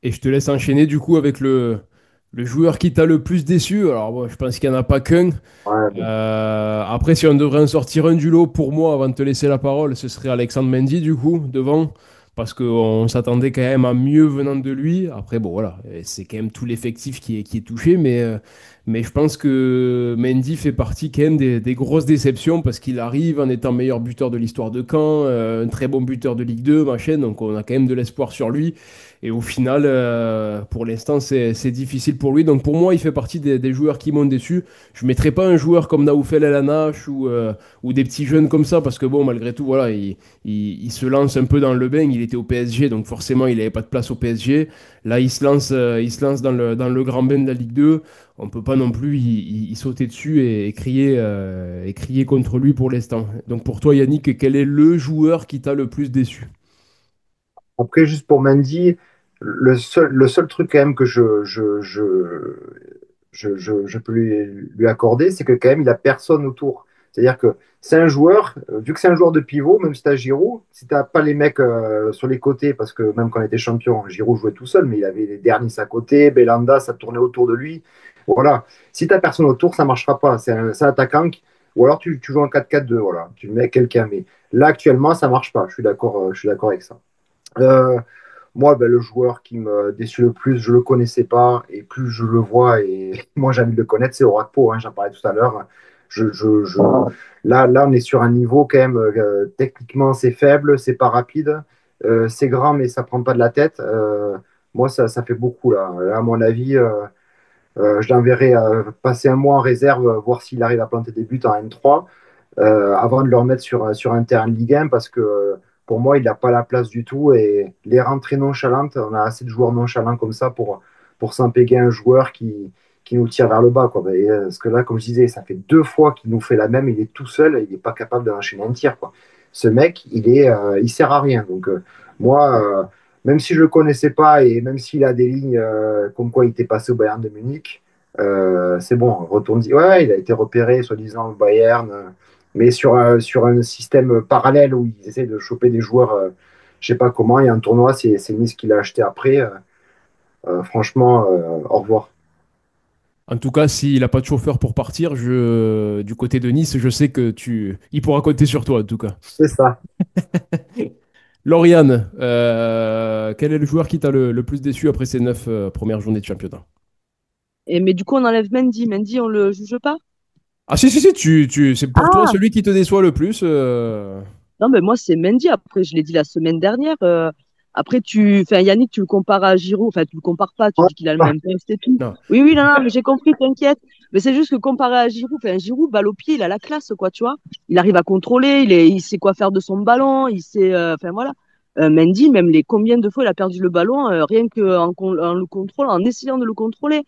Et je te laisse enchaîner du coup avec le joueur qui t'a le plus déçu. Alors, bon, je pense qu'il n'y en a pas qu'un. Ouais, bon. Après, si on devrait en sortir un du lot pour moi avant de te laisser la parole, ce serait Alexandre Mendy du coup, devant. Parce qu'on s'attendait quand même à mieux venant de lui. Après, bon, voilà, c'est quand même tout l'effectif qui est touché. Mais je pense que Mendy fait partie quand même des grosses déceptions parce qu'il arrive en étant meilleur buteur de l'histoire de Caen, un très bon buteur de Ligue 2, machin. Donc, on a quand même de l'espoir sur lui. Et au final, pour l'instant, c'est difficile pour lui. Donc, pour moi, il fait partie des joueurs qui m'ont déçu. Je ne mettrais pas un joueur comme Naoufel El Hanache ou des petits jeunes comme ça parce que, bon, malgré tout, voilà, il se lance un peu dans le bain. Il était au PSG, donc forcément, il n'avait pas de place au PSG. Là, il se lance dans le grand bain de la Ligue 2. On ne peut pas non plus y sauter dessus et crier contre lui pour l'instant. Donc, pour toi, Yannick, quel est le joueur qui t'a le plus déçu? Après, juste pour Mendy, le seul truc quand même que je peux lui accorder, c'est que quand même, il a personne autour. C'est-à-dire que c'est un joueur, vu que c'est un joueur de pivot, même si tu as Giroud, si tu n'as pas les mecs sur les côtés, parce que même quand on était champion, Giroud jouait tout seul, mais il avait les derniers à côté, Belanda, ça tournait autour de lui. Voilà. Si tu n'as personne autour, ça ne marchera pas. C'est un attaquant ou alors tu joues en 4-4-2, voilà. Tu mets quelqu'un. Mais là, actuellement, ça ne marche pas. Je suis d'accord avec ça. Euh, Moi, ben, le joueur qui me déçut le plus, je ne le connaissais pas, et plus je le vois, et moi j'ai envie de le connaître, c'est Orakpo, hein, j'en parlais tout à l'heure. Je, je, je- Là, on est sur un niveau quand même, techniquement c'est faible, c'est pas rapide, c'est grand, mais ça prend pas de la tête. Moi, ça fait beaucoup, là. Là, à mon avis, je l'enverrai passer un mois en réserve, voir s'il arrive à planter des buts en N3 avant de le remettre sur un terrain de Ligue 1 parce que pour moi, il n'a pas la place du tout. Et les rentrées nonchalantes, on a assez de joueurs nonchalants comme ça pour s'empéguer un joueur qui nous tire vers le bas. Quoi. Parce que là, comme je disais, ça fait 2 fois qu'il nous fait la même. Il est tout seul, il n'est pas capable d'enchaîner un tir. Quoi. Ce mec, il sert à rien. Donc, moi, même si je ne le connaissais pas et même s'il a des lignes comme quoi il était passé au Bayern de Munich, c'est bon, retourne dit, ouais, il a été repéré, soi-disant, au Bayern, mais sur un système parallèle où ils essaient de choper des joueurs, je sais pas comment, et un tournoi, c'est Nice qui l'a acheté après. Franchement, au revoir. En tout cas, s'il n'a pas de chauffeur pour partir, du côté de Nice, je sais il pourra compter sur toi, en tout cas. C'est ça. Lauriane, quel est le joueur qui t'a le plus déçu après ces 9 premières journées de championnat? Mais du coup, on enlève Mendy. Mendy, on le juge pas? Ah si, si, si, c'est pour toi Ah, celui qui te déçoit le plus. non, mais moi, c'est Mendy. Après, je l'ai dit la semaine dernière. Après, enfin, Yannick, tu le compares à Giroud. Enfin, tu le compares pas. Tu dis qu'il a le même poste et tout. Non. Oui, oui, non, non, mais j'ai compris, t'inquiète. Mais c'est juste que comparé à Giroud, enfin, Giroud, balle au pied, il a la classe, quoi, tu vois. Il arrive à contrôler, il sait quoi faire de son ballon, il sait, enfin, voilà. Mendy, même combien de fois il a perdu le ballon, rien en le contrôle, en essayant de le contrôler.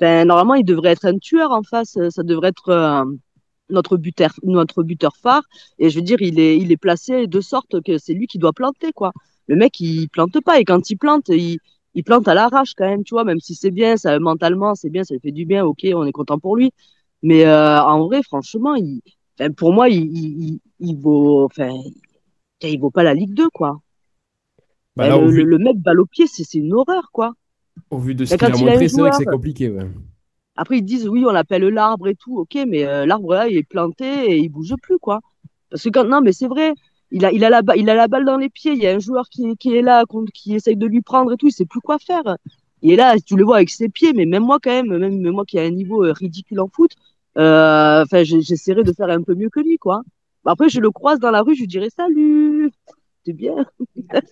Enfin, normalement, il devrait être un tueur en face. Ça devrait être notre buteur phare. Et je veux dire, il est placé de sorte que c'est lui qui doit planter, quoi. Le mec, il plante pas. Et quand il plante, il plante à l'arrache quand même, tu vois. Même si c'est bien, ça, mentalement, c'est bien, ça lui fait du bien. Ok, on est content pour lui. Mais en vrai, franchement, enfin, pour moi, enfin, il vaut pas la Ligue 2, quoi. Bah Enfin, là, le mec balle au pied, c'est une horreur, quoi. au vu de ce Enfin, qu'il a quand il a un montré, c'est vrai que joueur, c'est compliqué. Ouais. après, ils disent, oui, on l'appelle l'arbre et tout, ok, mais l'arbre, là, il est planté et il bouge plus, quoi. Parce que non, mais c'est vrai, il a la balle dans les pieds, il y a un joueur qui est là, qui essaye de lui prendre et tout, il sait plus quoi faire. Il est là, tu le vois avec ses pieds, mais même moi, quand même moi qui ai un niveau ridicule en foot, enfin, j'essaierai de faire un peu mieux que lui, quoi. Bah, après, je le croise dans la rue, je lui dirais, salut, c'est bien. On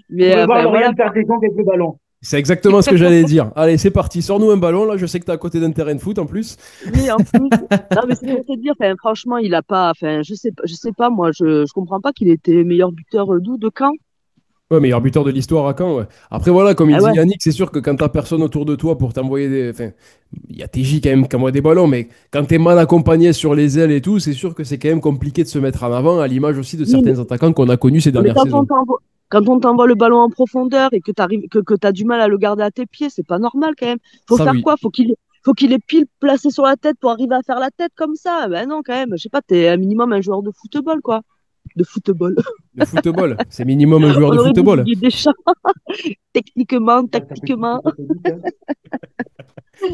Mais veut voir enfin, voilà, Lauriane faire quoi. des jongles avec le ballon. C'est exactement ce que j'allais dire. Allez, c'est parti. Sors-nous un ballon. Là, je sais que tu es à côté d'un terrain de foot en plus. Oui, en plus. Non, mais c'est pour te dire, enfin, franchement, il a pas, enfin, je sais pas, moi, je comprends pas qu'il était meilleur buteur d'où, de Caen. Ouais, meilleur buteur de l'histoire à Caen. Ouais. Après, voilà, comme il Ah dit ouais. Yannick, c'est sûr que quand t'as personne autour de toi pour t'envoyer des. Enfin, il y a TJ quand même qui envoie des ballons, mais quand t'es mal accompagné sur les ailes et tout, c'est sûr que c'est quand même compliqué de se mettre en avant, à l'image aussi de Oui, certains attaquants qu'on a connus ces mais dernières saisons. quand on t'envoie le ballon en profondeur et que t'as du mal à le garder à tes pieds, c'est pas normal quand même. Faut Ça, faire oui. quoi? Faut qu'il ait pile placé sur la tête pour arriver à faire la tête comme ça. Ben non, quand même. Je sais pas, t'es un minimum un joueur de football, quoi. De football. De football. C'est minimum un joueur On de aurait dit football. Didier Deschamps, techniquement, Ça fait tactiquement. technique, hein.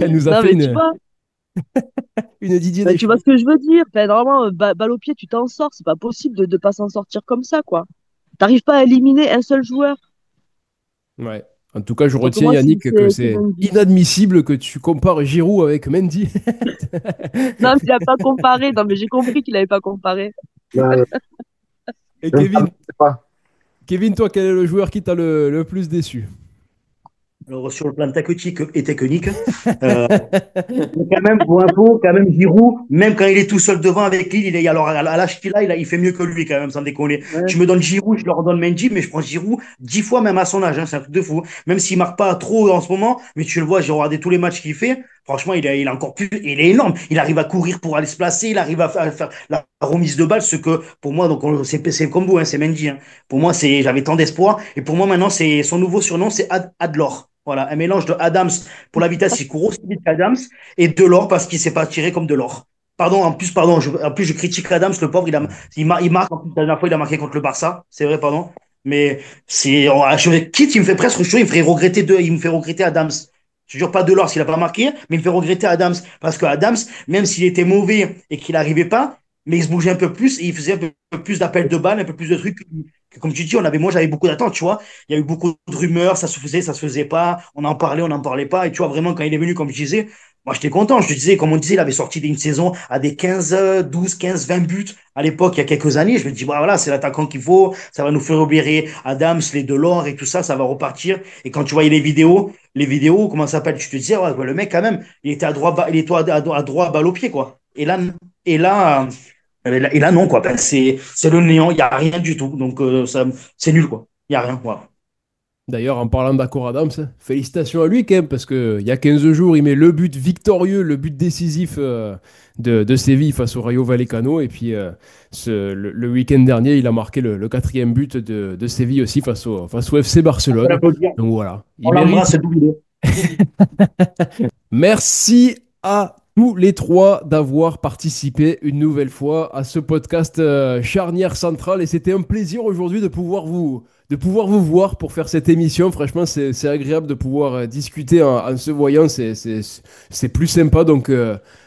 Elle nous a Non, fait mais tu vois, une Didier ben, tu vois Deschamps. ce que je veux dire. Enfin, normalement, balle au pied, tu t'en sors. C'est pas possible de pas s'en sortir comme ça, quoi. T'arrives pas à éliminer un seul joueur. Ouais. En tout cas, je Donc retiens, moi, Yannick, que c'est c'est Mendy. inadmissible que tu compares Giroud avec Mendy. Non, mais il a pas comparé. Non, mais j'ai compris qu'il avait pas comparé. Là, Et je ne sais pas. Kevin, toi, quel est le joueur qui t'a le plus déçu? Alors, sur le plan tactique et technique, euh, mais quand même, pour info, quand même, Giroud, même quand il est tout seul devant avec Lille, alors à l'âge qu'il a, il fait mieux que lui, quand même, sans déconner. Ouais. Tu me donnes Giroud, je leur donne Mendy, mais je prends Giroud 10 fois même à son âge, hein, c'est un truc de fou. Même s'il marque pas trop en ce moment, mais tu le vois, j'ai regardé tous les matchs qu'il fait. Franchement, il est encore plus, il est énorme. Il arrive à courir pour aller se placer, il arrive à faire la remise de balle, ce que, pour moi, donc, c'est comme vous, hein, c'est Mendy, hein. Pour moi, j'avais tant d'espoir. Et pour moi, maintenant, c'est son nouveau surnom, c'est Adlor. Voilà, un mélange de Adams pour la vitesse, il court aussi vite qu'Adams, et Delors parce qu'il s'est pas tiré comme Delors. Pardon, en plus, je critique Adams, le pauvre, il marque, en plus, la dernière fois, il a marqué contre le Barça, c'est vrai, pardon. Mais quitte, il me fait presque, il me ferait regretter il me fait regretter Adams. Je jure pas Delors, s'il a pas marqué, mais il me fait regretter Adams. Parce que Adams, même s'il était mauvais et qu'il n'arrivait pas, mais il se bougeait un peu plus et il faisait un peu plus d'appels de balles, un peu plus de trucs. Comme tu dis, moi, j'avais beaucoup d'attentes, tu vois. Il y a eu beaucoup de rumeurs, ça se faisait pas, on n'en parlait pas. Et tu vois, vraiment, quand il est venu, comme je disais, moi, j'étais content. Je te disais, comme on disait, il avait sorti d'une saison à des 15, 12, 15, 20 buts à l'époque, il y a quelques années. Je me dis, bah, voilà, c'est l'attaquant qu'il faut. Ça va nous faire oublier Adams, les Delors et tout ça, ça va repartir. Et quand tu voyais les vidéos, comment ça s'appelle? Tu te disais, ouais, le mec, quand même, il était à droit, il était à droit, balle au pied, quoi. Et là, non, quoi. Ben, c'est le néant, il n'y a rien du tout. Donc, c'est nul, quoi. Il n'y a rien, voilà. D'ailleurs, en parlant d'Akor Adams, félicitations à lui quand même, parce qu'il y a 15 jours, il met le but victorieux, le but décisif de Séville face au Rayo Vallecano. Et puis, le week-end dernier, il a marqué le quatrième but de Séville aussi face au FC On peut Barcelone. l'applaudir. Donc voilà, On il mérite. l'embrasse, doublé. Merci à tous les trois d'avoir participé une nouvelle fois à ce podcast Charnière Centrale. Et c'était un plaisir aujourd'hui de pouvoir vous voir pour faire cette émission. Franchement, c'est agréable de pouvoir discuter en se voyant. C'est plus sympa. Donc,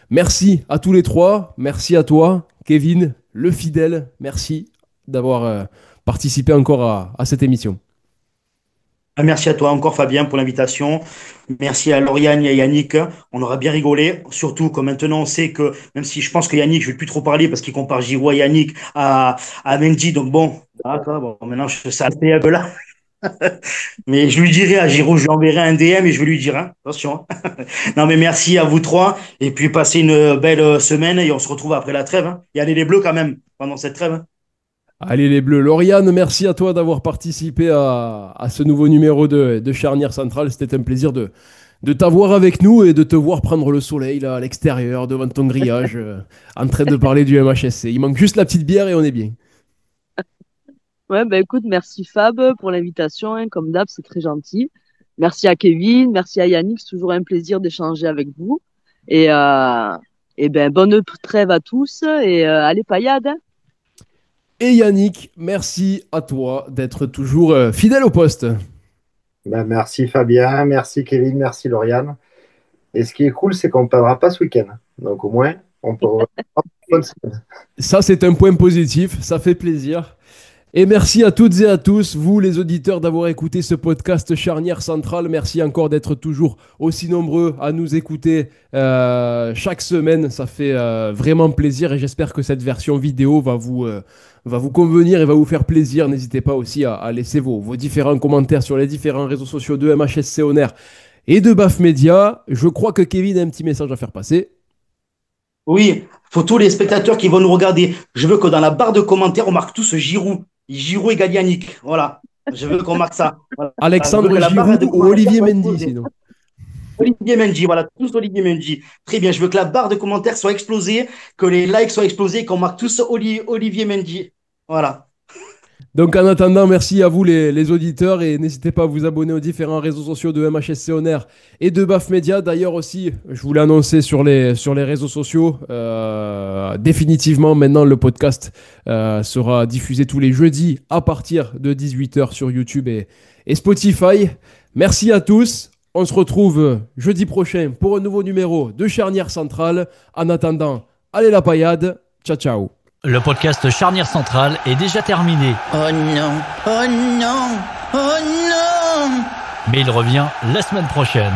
merci à tous les trois. Merci à toi, Kevin, le fidèle. Merci d'avoir participé encore à cette émission. Merci à toi encore, Fabien, pour l'invitation. Merci à Lauriane et à Yannick. On aura bien rigolé. Surtout que maintenant, on sait que, même si je pense que Yannick, je vais plus trop parler parce qu'il compare Giroud et Yannick à Mendy. Donc bon, bon, maintenant, ça fait un peu là. Mais je lui dirai à Giroud, je lui enverrai un DM et je vais lui dire, hein, attention, hein. Non, mais merci à vous trois. Et puis, passez une belle semaine et on se retrouve après la trêve, hein. Et allez les Bleus quand même, pendant cette trêve, hein. Allez les Bleus. Lauriane, merci à toi d'avoir participé à ce nouveau numéro de Charnière Centrale. C'était un plaisir de t'avoir avec nous et de te voir prendre le soleil là, à l'extérieur, devant ton grillage, en train de parler du MHSC. Il manque juste la petite bière et on est bien. Ouais, bah écoute, merci Fab pour l'invitation, hein, comme d'hab, c'est très gentil. Merci à Kevin, merci à Yannick, c'est toujours un plaisir d'échanger avec vous. Et, euh, et ben, bonne trêve à tous et allez, paillade, hein. Et Yannick, merci à toi d'être toujours fidèle au poste. Ben, merci Fabien, merci Kevin, merci Lauriane. Et ce qui est cool, c'est qu'on ne perdra pas ce week-end. Donc au moins, on peut revenir bonne semaine. Ça, c'est un point positif, ça fait plaisir. Et merci à toutes et à tous, vous les auditeurs, d'avoir écouté ce podcast Charnière Centrale. Merci encore d'être toujours aussi nombreux à nous écouter chaque semaine. Ça fait vraiment plaisir et j'espère que cette version vidéo va vous convenir et va vous faire plaisir. N'hésitez pas aussi à laisser vos différents commentaires sur les différents réseaux sociaux de MHSC On Air et de BAF Média. Je crois que Kevin a un petit message à faire passer. Oui, faut tous les spectateurs qui vont nous regarder. Je veux que dans la barre de commentaires, on marque tous Giroud. Giroud égale Yannick. Voilà. Je veux qu'on marque ça. Voilà. Alexandre Giroud ou Olivier Mendy, sinon. Olivier Mendy, voilà, tous Olivier Mendy. Très bien, je veux que la barre de commentaires soit explosée, que les likes soient explosés et qu'on marque tous Olivier Mendy. Voilà. Donc en attendant, merci à vous les auditeurs et n'hésitez pas à vous abonner aux différents réseaux sociaux de MHSC On Air et de BAF Média. D'ailleurs aussi, je vous l'ai annoncé sur les réseaux sociaux, définitivement maintenant le podcast sera diffusé tous les jeudis à partir de 18h sur YouTube et Spotify. Merci à tous. On se retrouve jeudi prochain pour un nouveau numéro de Charnière Centrale. En attendant, allez la paillade. Ciao, ciao. Le podcast Charnière Centrale est déjà terminé. Oh non, oh non, oh non! Mais il revient la semaine prochaine.